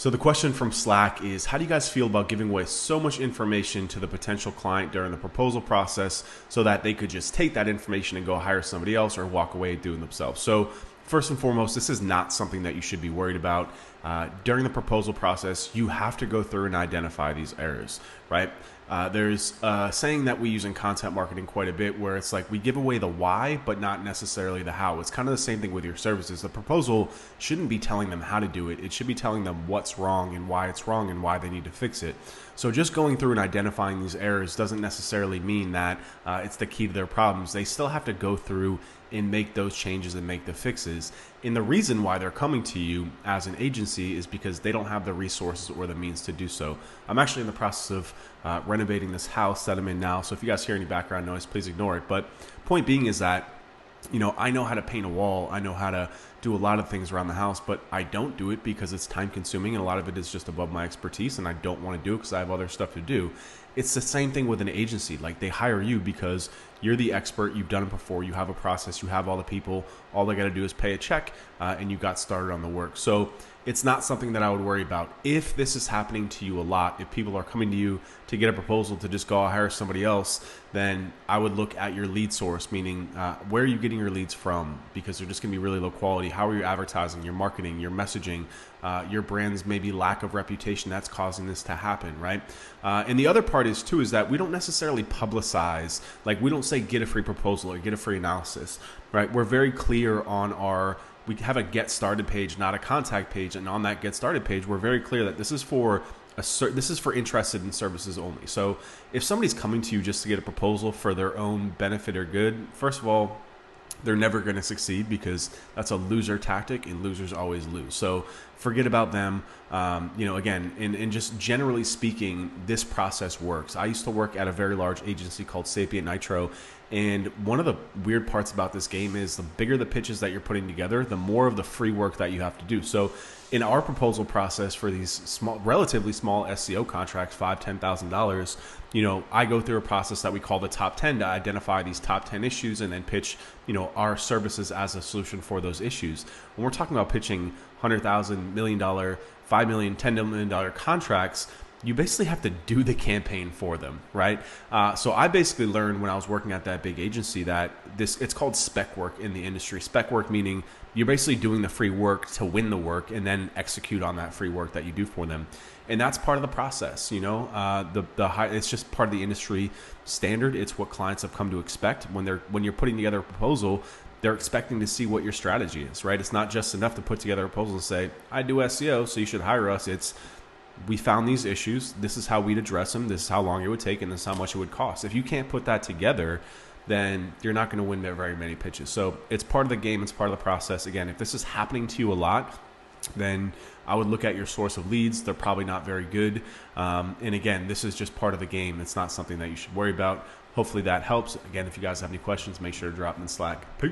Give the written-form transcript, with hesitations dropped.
So the question from Slack is, how do you guys feel about giving away so much information to the potential client during the proposal process so that they could just take that information and go hire somebody else or walk away doing it themselves? So first and foremost, this is not something that you should be worried about. During the proposal process, you have to go through and identify these errors, right? There's a saying that we use in content marketing quite a bit where it's like we give away the why, but not necessarily the how. It's kind of the same thing with your services. The proposal shouldn't be telling them how to do it. It should be telling them what's wrong and why it's wrong and why they need to fix it. So just going through and identifying these errors doesn't necessarily mean that it's the key to their problems. They still have to go through and make those changes and make the fixes. And the reason why they're coming to you as an agency is because they don't have the resources or the means to do so. I'm actually in the process of renovating this house that I'm in now. So if you guys hear any background noise, please ignore it. But point being is that, I know how to paint a wall. I know how to do a lot of things around the house, but I don't do it because it's time consuming and a lot of it is just above my expertise and I don't want to do it because I have other stuff to do. It's the same thing with an agency. Like, they hire you because you're the expert, you've done it before, you have a process, you have all the people, all they got to do is pay a check and you got started on the work. So it's not something that I would worry about. If this is happening to you a lot, if people are coming to you to get a proposal to just go hire somebody else, then I would look at your lead source, meaning where are you getting your leads from? Because they're just going to be really low quality. How are you advertising, your marketing, your messaging, your brand's maybe lack of reputation that's causing this to happen, right? And the other part is that we don't necessarily publicize, like we don't say get a free proposal or get a free analysis, right? We're very clear on we have a get started page, not a contact page. And on that get started page, we're very clear that this is for interested in services only. So if somebody's coming to you just to get a proposal for their own benefit or good, first of all, they're never going to succeed because that's a loser tactic and losers always lose. So forget about them. Again, and just generally speaking, this process works. I used to work at a very large agency called Sapient Nitro. And one of the weird parts about this game is the bigger the pitches that you're putting together, the more of the free work that you have to do. So in our proposal process for these relatively small SEO contracts, $5,000, $10,000, I go through a process that we call the top 10 to identify these top 10 issues and then pitch, our services as a solution for those issues. When we're talking about pitching $100,000, $1 million, $5 million, $10 million contracts, you basically have to do the campaign for them, right? So I basically learned when I was working at that big agency that it's called spec work in the industry. Spec work meaning you're basically doing the free work to win the work and then execute on that free work that you do for them. And that's part of the process, it's just part of the industry standard. It's what clients have come to expect when you're putting together a proposal. They're expecting to see what your strategy is, right? It's not just enough to put together a proposal and say, I do SEO, so you should hire us. It's, we found these issues. This is how we'd address them. This is how long it would take, and this is how much it would cost. If you can't put that together, then you're not going to win very many pitches. So it's part of the game. It's part of the process. Again, if this is happening to you a lot, then I would look at your source of leads. They're probably not very good. And again, this is just part of the game. It's not something that you should worry about. Hopefully that helps. Again, if you guys have any questions, make sure to drop them in Slack. Peace.